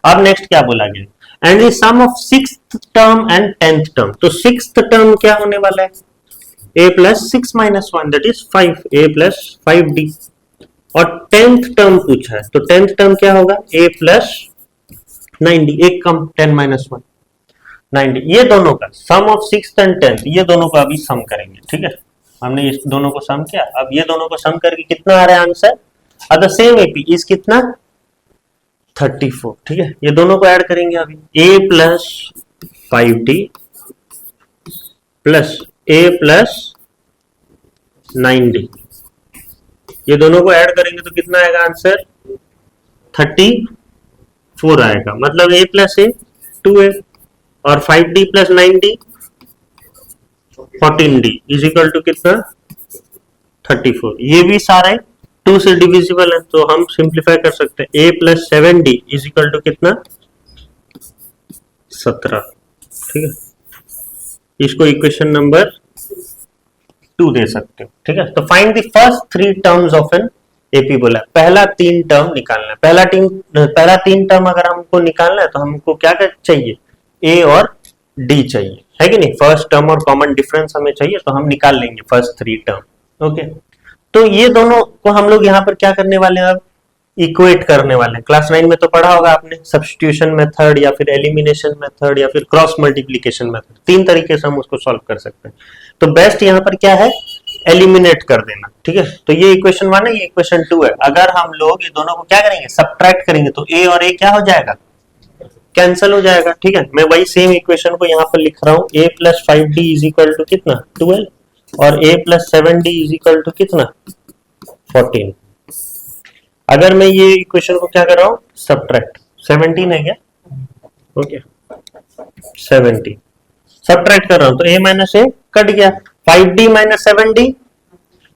अब नेक्स्ट क्या बोला गया? And the sum of sixth term and 10th term. तो सिक्स्थ टर्म क्या होने वाला है? a plus 6 minus 1 that is 5, a plus 5d। और 10th टर्म पूछा है, तो 10th टर्म क्या होगा? a प्लस 9d, एक कम 10 माइनस 1 9d। ये दोनों का सम ऑफ 6th एंड 10th, ये दोनों का अभी सम करेंगे। ठीक है, हमने इस दोनों को सम किया, अब ये दोनों को सम करके कितना आ रहा है आंसर? अब द सेम एपी इज कितना 34। ठीक है, ये दोनों को ऐड करेंगे अभी, a plus 5d plus a plus 9d, ये दोनों को ऐड करेंगे तो कितना आएगा आंसर 34 आएगा। मतलब a प्लस a 2a और 5d plus 9d 14d is equal to कितना 34। ये भी सारे 2 से डिविजिबल है, तो हम सिंप्लीफाई कर सकते हैं। a plus 7d is equal to कितना 17। ठीक है, इसको इक्वेशन नंबर 2 दे सकते हो। ठीक है, तो find the first 3 terms of an AP बोला, पहला 3 टर्म निकालना है। पहला 3 टर्म अगर हमको निकालना है तो हमको क्या चाहिए? a और d चाहिए, है कि नहीं? फर्स्ट टर्म और कॉमन डिफरेंस हमें चाहिए, तो हम निकाल लेंगे फर्स्ट 3 टर्म। ओके, तो ये दोनों को हम लोग यहाँ पर क्या करने वाले हैं? अब इक्वेट करने वाले हैं। क्लास 9 में तो पढ़ा होगा आपने, सब्स्टिट्यूशन मेथड या फिर एलिमिनेशन मेथड या फिर क्रॉस मल्टीप्लिकेशन मेथड, 3 तरीके से हम उसको सॉल्व कर सकते हैं। तो बेस्ट यहाँ पर क्या है? एलिमिनेट कर देना। ठीक है, तो ये इक्वेशन 1 है, ये इक्वेशन 2 है। अगर हम लोग ये दोनों को क्या करेंगे? सब्ट्रैक्ट करेंगे, तो a और a क्या हो जाएगा? कैंसिल हो जाएगा। ठीक है, मैं वही सेम इक्वेशन को यहाँ पर लिख रहा हूँ, a plus 5d is equal to कितना 12 और a plus 7d is equal to कितना 14। अगर मैं ये इक्वेशन को क्या कर रहा हूँ? सब्ट्रैक्ट, 17 है क्या? ओके 17 सब्ट्रैक्ट कर रहा हूँ, तो a माइनस a कट गया, 5d minus 7d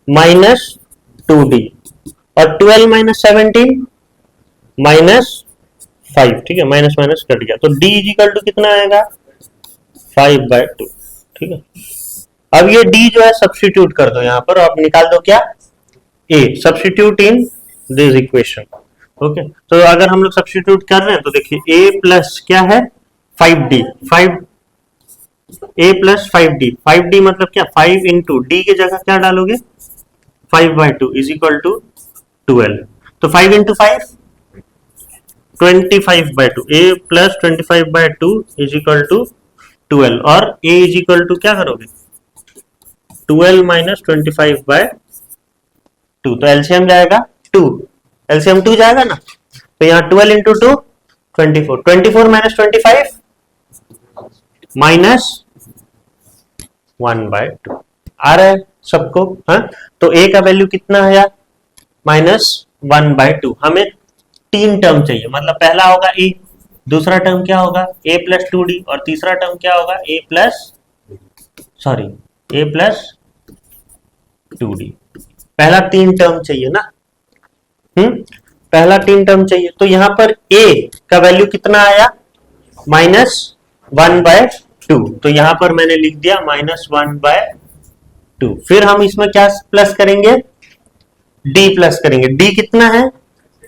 minus 2d और 12 माइनस 17 माइनस 5। ठीक है, माइनस माइनस कट गया, तो d इज इक्वल टू कितना आएगा 5/2। ठीक है, अब ये d जो है सब्स्टिट्यूट कर दो यहाँ पर, आप निकाल दो क्या a, substitute in this equation. Okay, तो अगर हम लोग सब्स्टिट्यूट कर रहे हैं तो देखिए a प्लस क्या है 5d, 5 a plus 5d, 5d मतलब क्या 5 इंटू d की जगह क्या डालोगे 5/2 इज इक्वल टू 12, तो 5 into 5 25/2, a plus 25/2 is equal to 12 और a इज इक्वल टू क्या करोगे 12 माइनस 25/2, तो एलसीएम जाएगा 2, एलसीएम 2 जाएगा ना, तो यहाँ 12 इंटू 2 24, 24 माइनस 25 माइनस 1/2 आ रहा है सबको। हाँ, तो a का वैल्यू कितना है यार -1/2। हमें t तीन टर्म चाहिए, मतलब पहला होगा ए, दूसरा टर्म क्या होगा a प्लस 2d, और तीसरा टर्म क्या होगा a प्लस 2d। पहला तीन टर्म चाहिए ना, पहला तीन टर्म चाहिए। तो यहां पर a का वैल्यू कितना आया, -1/2। तो यहां पर मैंने लिख दिया -1/2। फिर हम इसमें क्या प्लस करेंगे, d प्लस करेंगे। d कितना है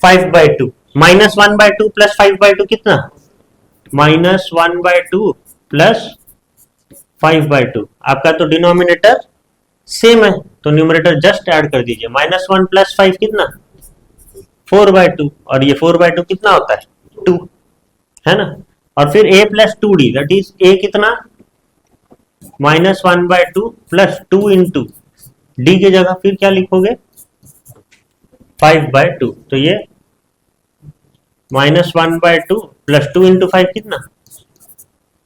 5/2, -1/2 प्लस 5/2 कितना, -1/2 प्लस 5/2। आपका तो डिनोमिनेटर सेम है, तो न्यूमरेटर जस्ट ऐड कर दीजिए। -1 प्लस 5 कितना, 4/2, और ये 4/2 कितना होता है 2, है ना। और फिर a plus 2d, that is a कितना, -1/2 प्लस 2 इंटू d की जगह फिर क्या लिखोगे 5/2। तो ये -1/2 प्लस 2 इंटू 5 कितना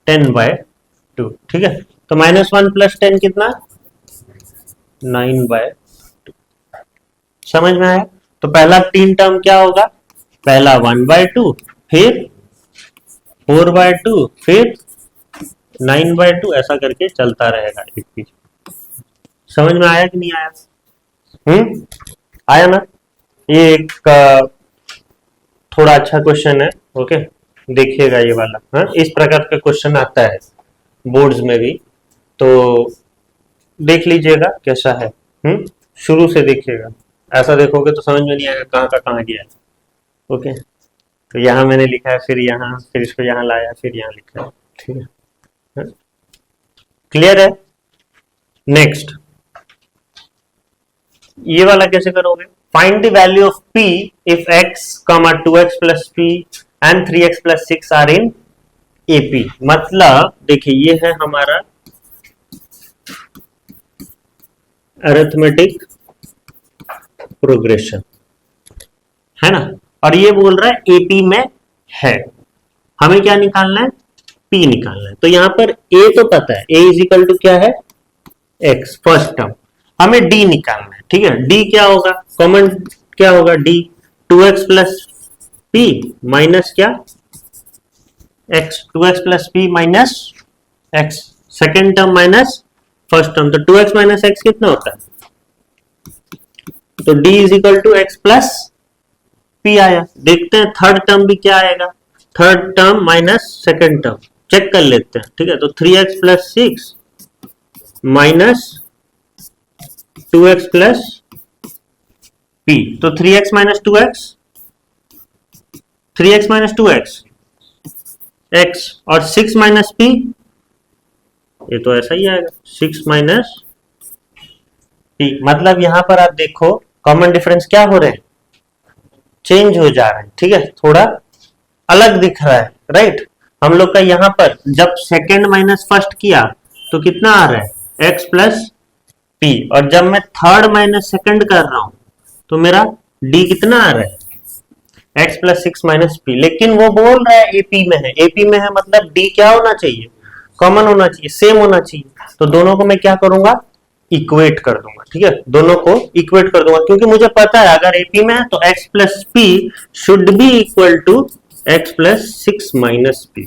10/2, ठीक है। तो -1 प्लस 10 कितना 9/2। समझ में आया। तो पहला तीन टर्म क्या होगा, पहला 1/2, फिर 4/2, फिर 9/2, ऐसा करके चलता रहेगा एक बीच। समझ में आया कि नहीं आया, आया ना। ये एक थोड़ा अच्छा क्वेश्चन है, ओके, देखिएगा ये वाला। हाँ, इस प्रकार का क्वेश्चन आता है बोर्ड्स में भी, तो देख लीजिएगा कैसा है। शुरू से देखिएगा, ऐसा देखोगे तो समझ में नहीं आएगा कहाँ का कहाँ गया है। ओके, तो यहाँ मैंने लिखा है, फिर यहाँ, फिर इसको यहाँ लाया, फिर यहाँ लिखा है, ठीक है। क्लियर है। नेक्स्ट, ये वाला कैसे करोगे, find the value of p if x, 2x plus p and 3x plus 6 are in AP। मतलब देखिए ये है हमारा अरिथमेटिक प्रोग्रेशन, है ना, और ये बोल रहा है AP में है, हमें क्या निकालना है, P निकालना है। तो यहां पर A तो पता है, A इज इक्वल टू क्या है x, फर्स्ट टर्म। हमें D निकालना है, ठीक है। D क्या होगा, कॉमन क्या होगा D, 2x plus P minus क्या x, 2x plus P minus x, second term minus first term. तो 2x माइनस x कितना होता है, तो D is equal to x plus P आया। देखते हैं थर्ड टर्म भी क्या आएगा, third term minus second term, check कर लेते हैं, ठीक है। तो 3x plus 6 minus 2x plus P, तो 3x minus 2x, 3x minus 2x x, और 6 माइनस P, ये तो ऐसा ही आएगा 6 माइनस P। मतलब यहां पर आप देखो कॉमन डिफरेंस क्या हो रहे हैं, चेंज हो जा रहे हैं, ठीक है, थोड़ा अलग दिख रहा है, राइट। हम लोग का यहां पर जब सेकेंड माइनस फर्स्ट किया तो कितना आ रहा है x प्लस P, और जब मैं थर्ड माइनस सेकेंड कर रहा हूं तो मेरा D कितना आ रहा है x प्लस 6 माइनस P। लेकिन वो बोल रहा है AP में है, AP में है मतलब D क्या होना चाहिए, कॉमन होना चाहिए, सेम होना चाहिए। तो दोनों को मैं क्या करूंगा, इक्वेट कर दूंगा, ठीक है, दोनों को इक्वेट कर दूंगा, क्योंकि मुझे पता है अगर AP में है तो x plus P should be equal to x plus 6 minus P,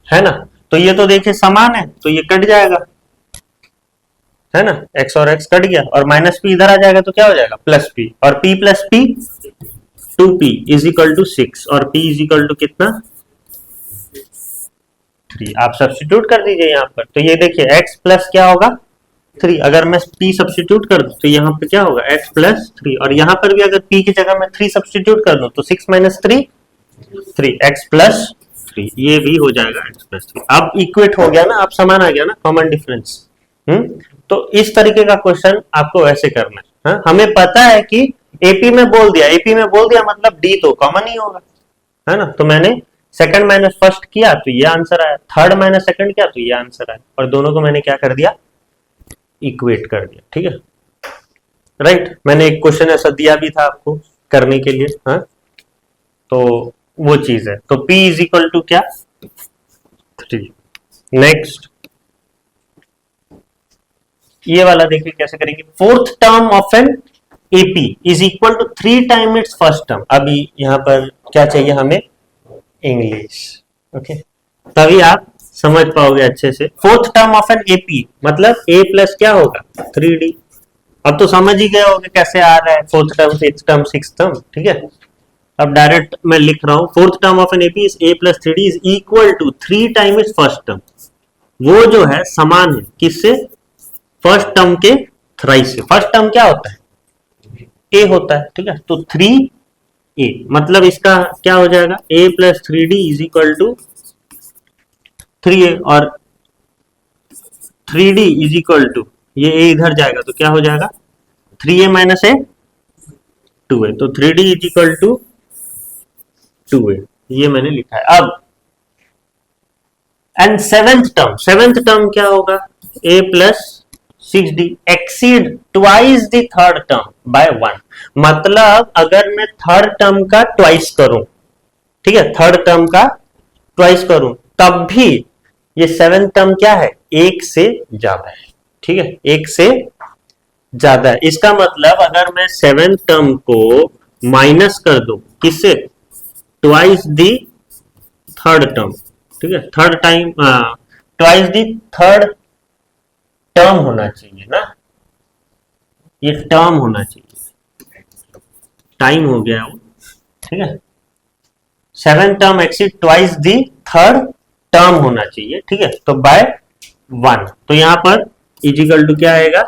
है ना। तो ये तो देखिए समान है, तो ये कट जाएगा, है ना, x और x कट गया, और माइनस P इधर आ जाएगा तो क्या हो जाएगा प्लस P, और P plus P 2P is equal to 6, और P इज इक्वल टू कितना 3। आप सब्स्टिट्यूट कर दीजिए यहाँ पर, तो ये देखिए x प्लस क्या होगा 3, अगर मैं P सब्स्टिट्यूट कर दूं तो यहाँ पे क्या होगा x प्लस 3, और यहाँ पर भी अगर P की जगह मैं 3 सब्स्टिट्यूट कर दूं तो 6 माइनस 3 3, x प्लस 3, ये भी हो जाएगा x प्लस 3। अब इक्वेट हो गया ना, अब समान आ गया ना, कॉमन डिफरेंस। तो इस तरीके का क्वेश्चन आपको ऐसे करना है। हमें पता है कि AP में बोल दिया, AP में बोल दिया मतलब D तो कॉमन ही होगा, है ना। तो मैंने सेकंड माइनस फर्स्ट किया तो ये आंसर आया, थर्ड माइनस सेकंड किया तो ये आंसर आया, और दोनों को मैंने क्या कर दिया, इक्वेट कर दिया, ठीक है, राइट। मैंने एक क्वेश्चन ऐसा दिया भी था आपको करने के लिए, हाँ, तो वो चीज है। तो P इज इक्वल टू क्या 3। नेक्स्ट, ये वाला देखिए कैसे करेंगे, fourth term of an AP is equal to 3 time its first term. अभी यहां पर क्या चाहिए हमें, इंग्लिश, ओके, तभी आप समझ पाओगे अच्छे से। Fourth term of an AP मतलब ए प्लस क्या होगा, 3d। अब तो समझ ही गए होगे कैसे आ रहा है, fourth term, fifth term, six term, ठीक है। अब डायरेक्ट मैं लिख रहा हूं, fourth term of an AP is a plus 3d is equal to 3 time is first term. वो जो है समान है किससे, फर्स्ट टर्म के थ्राइस से। फर्स्ट टर्म क्या होता है, ए होता है, ठीक है। तो 3a मतलब इसका क्या हो जाएगा, a plus 3d is equal to 3a, और 3d इज इक्वल टू, ये a इधर जाएगा तो क्या हो जाएगा, 3a माइनस a 2a, तो 3d is equal to 2a, ये मैंने लिखा है। अब एंड सेवेंथ टर्म क्या होगा, a plus 6d exceed twice the third term by 1। मतलब अगर मैं थर्ड टर्म का ट्वाइस करूं, ठीक है, थर्ड टर्म का ट्वाइस करूं, तब भी ये सेवेंथ टर्म क्या है, एक से ज्यादा है, ठीक है, एक से ज्यादा है। इसका मतलब अगर मैं सेवेंथ टर्म को माइनस कर दूं किससे, ट्वाइस दी थर्ड टर्म, ठीक है, थर्ड टाइम, ट्वाइस दी थर्ड टर्म होना चाहिए ना, ये टर्म होना चाहिए, टाइम हो गया वो, ठीक है। सेवन टर्म एक्सीड ट्वाइस दी थर्ड टर्म होना चाहिए, ठीक है। तो बाय 1, तो यहां पर इजिकल टू क्या आएगा,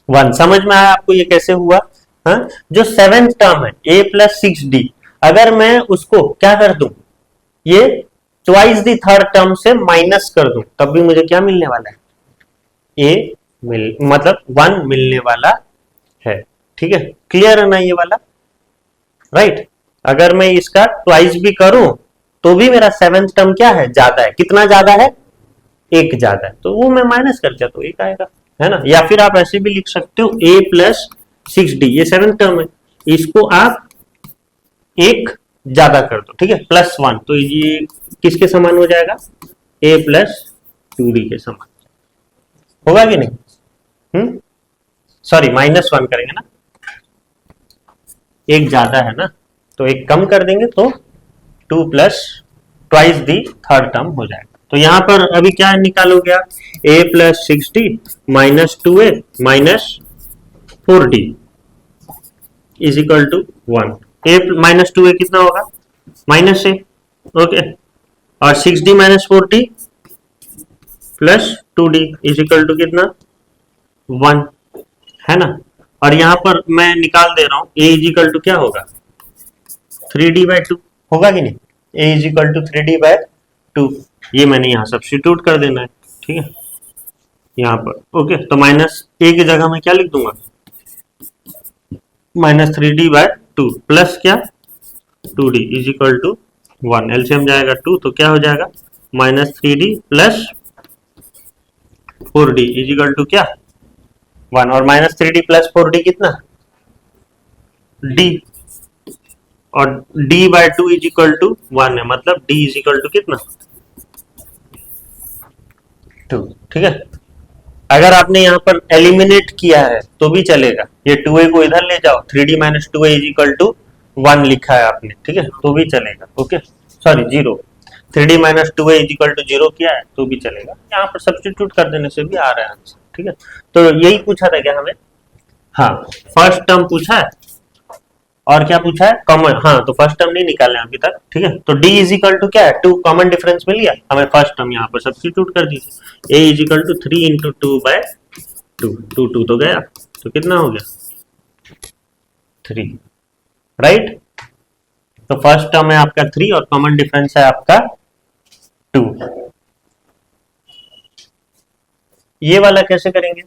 1। समझ में आया आपको ये कैसे हुआ, हा? जो सेवेंथ टर्म है a प्लस 6d, अगर मैं उसको क्या कर दूं, ये ट्वाइस दी थर्ड टर्म से माइनस कर दूं, तब भी मुझे क्या मिलने वाला है, मतलब 1 मिलने वाला है, ठीक है। क्लियर है ना ये वाला, राइट। अगर मैं इसका ट्वाइस भी करूं तो भी मेरा सेवेंथ टर्म क्या है, ज्यादा है, कितना ज्यादा है, एक ज्यादा है, तो वो मैं माइनस कर दिया तो एक आएगा, है ना। या फिर आप ऐसे भी लिख सकते हो a प्लस 6d, ये सेवेंथ टर्म है, इसको आप एक ज्यादा कर दो, ठीक है, प्लस 1, तो ये किसके समान हो जाएगा, a प्लस 2d के समान होगा कि नहीं, सॉरी -1 करेंगे ना, एक ज्यादा है ना, तो एक कम कर देंगे तो 2 प्लस ट्वाइस दी थर्ड टर्म हो जाएगा। तो यहां पर अभी क्या निकालोगे आप, a plus 6d minus 2a minus 4d is equal to 1। a minus 2a कितना होगा, माइनस a, ओके, और 6d minus 4d plus 2d is equal to कितना, 1, है ना। और यहां पर मैं निकाल दे रहा हूं a इज इक्वल टू क्या होगा, 3d बाय 2 होगा कि नहीं, a is equal to 3d by 2, ये मैंने यहां सब्स्टिट्यूट कर देना है, ठीक है, यहां पर, ओके। तो माइनस a की जगह मैं क्या लिख दूंगा, माइनस 3d बाय 2 प्लस क्या 2d is equal to 1, LCM जाएगा 2, तो क्या हो जाएगा, minus 3d plus 4d is equal to क्या 1, और माइनस 3d प्लस 4d कितना, d, और d by 2 is equal to 1 है, मतलब d इज इक्वल टू कितना 2, ठीक है। अगर आपने यहाँ पर एलिमिनेट किया है तो भी चलेगा, ये 2a को इधर ले जाओ, 3d minus 2a is equal to 1 लिखा है आपने, ठीक है, तो भी चलेगा, okay, sorry 0, 3d minus 2a is equal to 0 किया है तो भी चलेगा, यहाँ पर सब्स्टिट्यूट कर देने से भी आ रहा है आंसर, ठीक है। तो यही पूछा था क्या हमें, हाँ, फर्स्ट टर्म पूछा है और क्या पूछा है, कॉमन, हाँ, तो फर्स्ट टर्म नहीं निकाले अभी तक, ठीक है। तो d इज इक्वल टू क्या है, 2 कॉमन डिफरेंस मिल गया हमें, फर्स्ट टर्म यहाँ पर सब्स्टिट्यूट कर दीजिए, a is equal to 3 into 2 by 2, 2 तो गया, तो कितना हो गया 3, राइट। तो फर्स्ट टर्म है आपका 3 और कॉमन डिफरेंस है आपका 2। ये वाला कैसे करेंगे,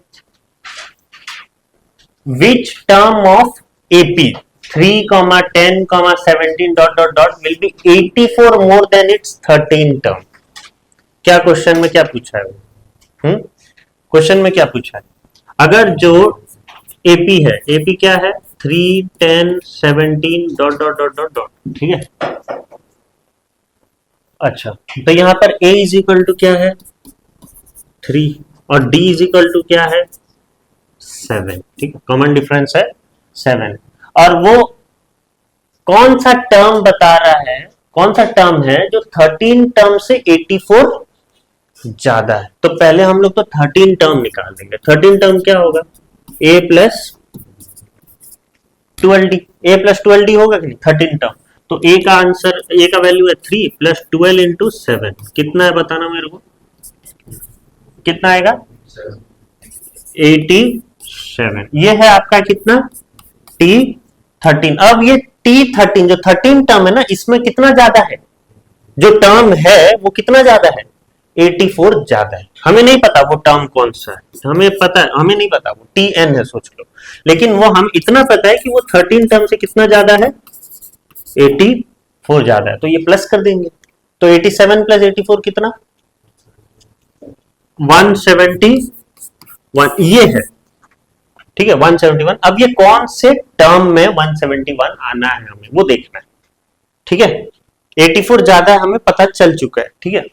which term of AP 3, 10, 17 dot dot dot will be 84 more than it's 13 term. क्या क्वेश्चन में क्या पूछा है वो, क्वेश्चन में क्या पूछा है, अगर जो एपी है, एपी क्या है, 3, 10, 17 dot dot dot dot dot, ठीक है। अच्छा, तो यहां पर a इज इक्वल टू क्या है 3 और d इज इक्वल टू क्या है 7, ठीक है, कॉमन डिफरेंस है 7। और वो कौन सा टर्म बता रहा है, कौन सा टर्म है जो 13 टर्म से 84 ज्यादा है? तो पहले हम लोग तो 13 टर्म निकाल देंगे। 13 टर्म क्या होगा? a plus 12d, a plus 12d होगा कि नहीं 13 टर्म। तो a का आंसर, a का वैल्यू है 3 प्लस 12 इंटू 7, कितना है बताना मेरे को, कितना आएगा? 87। ये है आपका कितना? T13। अब ये T13 जो 13 टर्म है ना, इसमें कितना ज्यादा है? जो टर्म है वो कितना ज्यादा है? 84 ज्यादा है। हमें नहीं पता वो टर्म कौन सा है, हमें पता है, हमें नहीं पता वो Tn है सोच लो, लेकिन वो हम इतना पता है कि वो 13 टर्म से कितना ज्यादा है? 84 ज्यादा है। तो ये प्लस कर देंगे, तो 87 प्लस 84 कितना? 171 ये है, ठीक है 171। अब ये कौन से टर्म में 171 आना है हमें वो देखना है, ठीक है। 84 ज्यादा है हमें पता चल चुका है, ठीक है।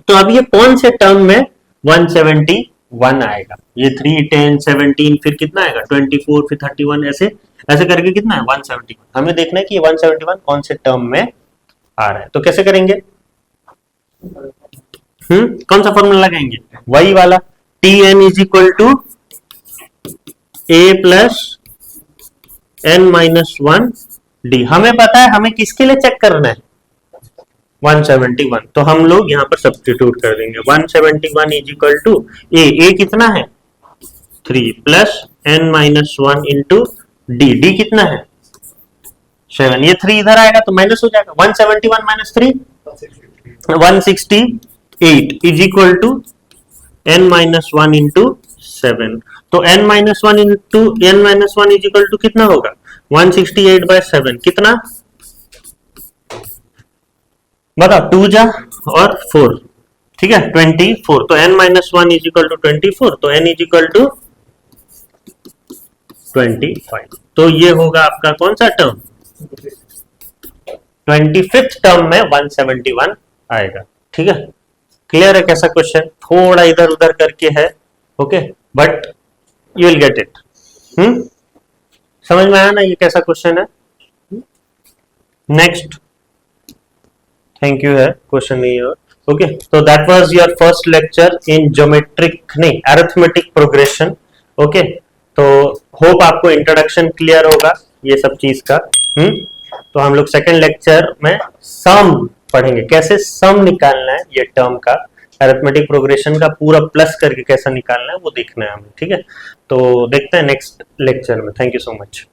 तो अब ये कौन से टर्म में 171 आएगा? ये 3, 10, 17 फिर कितना आएगा? 24 फिर 31, ऐसे ऐसे करके कितना है? 171। हमें देखना है कि ये 171 कौन से टर्म में आ रहा है। तो कैसे करेंगे? कौन सा फॉर्मूला लगाएंगे? वही वाला, Tn is equal to a plus n minus 1d। हमें पता है हमें किसके लिए चेक करना है? 171। तो हम लोग यहां पर सब्स्टिट्यूट कर देंगे। 171 इज इक्वल टू a कितना है? 3 plus n minus 1 into d कितना है? 7। ये 3 इधर आएगा तो माइनस हो जाएगा। 171 minus 3 168 is equal to n minus 1 into 7। तो n minus 1 into n minus 1 is equal to कितना होगा? 168 बाय 7 कितना? बताओ, 2 जा और 4, ठीक है 24। तो n minus 1 is equal to 24, तो n इज इक्वल टू 25। तो ये होगा आपका कौन सा टर्म? 25th टर्म में 171 आएगा, ठीक है। क्लियर है कैसा क्वेश्चन? थोड़ा इधर उधर करके है, okay, but you will get it. समझ में आया ना ये कैसा क्वेश्चन है? नेक्स्ट, थैंक यू है क्वेश्चन नहीं है, ओके। तो that was your first lecture in geometric नहीं अरिथमेटिक प्रोग्रेशन, ओके। तो होप आपको इंट्रोडक्शन क्लियर होगा ये सब चीज का। तो हम लोग सेकंड लेक्चर में सम पढ़ेंगे, कैसे सम निकालना है ये टर्म का, अरिथमेटिक प्रोग्रेशन का पूरा प्लस करके कैसा निकालना है वो देखना है हमें, ठीक है। तो देखते हैं नेक्स्ट लेक्चर में। Thank you so much.